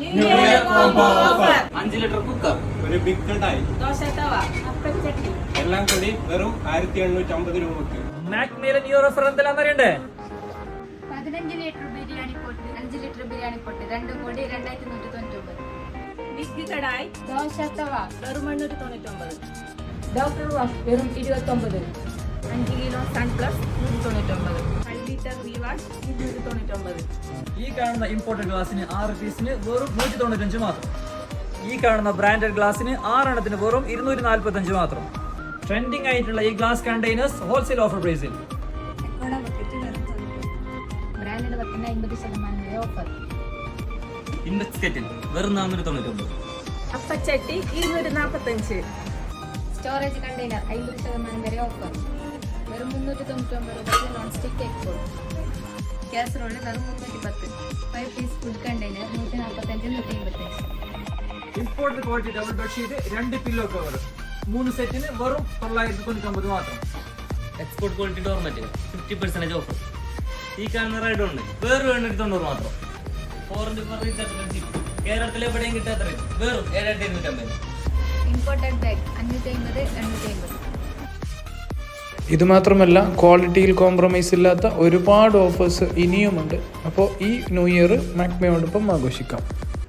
New Year combo offer. 5 litre cooker, ഒരു big kadai, dosa tawa, അപ്പച്ചട്ടി എല്ലാം കൂടി വെറും 1850 രൂപക്ക്. മാക്മീലെ ന്യൂ ഇയർ ഓഫർ എന്തെല്ലാം അറിയണ്ടേ? 15 ലിറ്റർ ബിരിയാണി പൊട്ട്, 5 ലിറ്റർ ബിരിയാണി പൊട്ട്, രണ്ടും കൂടി 2199. ബിഗ് കടായി, ദോശ തവ വെറും 899. ഡോക്ടർ വാഷ് വെറും 29. 5 കിലോ സൺപ്ലസ് 199. 1 ലിറ്റർ വിവാഷ് 299. ഈ കാണുന്ന ഇമ്പോർട്ടഡ് ഗ്ലാസിന് 6 പീസിന് വെറും 195 മാത്രം. ഈ കാണുന്ന ബ്രാൻഡഡ് ഗ്ലാസിന് 6 എണ്ണത്തിന് വെറും 245 മാത്രം. ട്രെൻഡിങ് ആയിട്ടുള്ള ഈ ഗ്ലാസ് കണ്ടെയ്നേഴ്സ് ഹോൾസെയിൽ ഓഫർ പ്രൈസിൽ. ബ്രാൻഡഡ് വക്കിന് 50% വരെ ഓഫർ. ഇൻഡെക്സ് കെറ്റിൽ വെറും 499. അപ്പച്ചട്ടി 245. സ്റ്റോറേജ് കണ്ടെയ്നർ 50% വരെ ഓഫർ. വെറും 399 രൂപയ്ക്ക് നോൺ സ്റ്റിക്ക് എക്സ്പോൾ. കാസറോള് വെറും 310. 5 piece food container 145 185. Imported quality double bedsheet 2 pillow cover 3 സെറ്റിന് വെറും 999 മാത്രം. Export quality doormat 50% offer. ഈ കാണുന്ന റൈഡ് ഉണ്ട് വേറെ 790 മാത്രം. 4 റീചാർജ് കേരളത്തിൽ എവിടെയും കിട്ടാത്ത റേറ്റ് വെറും 750. Imported bag 550 250. ഇതുമാത്രമല്ല ക്വാളിറ്റിയിൽ കോംപ്രമൈസ് ഇല്ലാത്ത ഒരുപാട് ഓഫേഴ്സ് ഇനിയുമുണ്ട്. അപ്പോൾ ഈ ന്യൂ ഇയർ മാക്മയോടൊപ്പം ആഘോഷിക്കാം.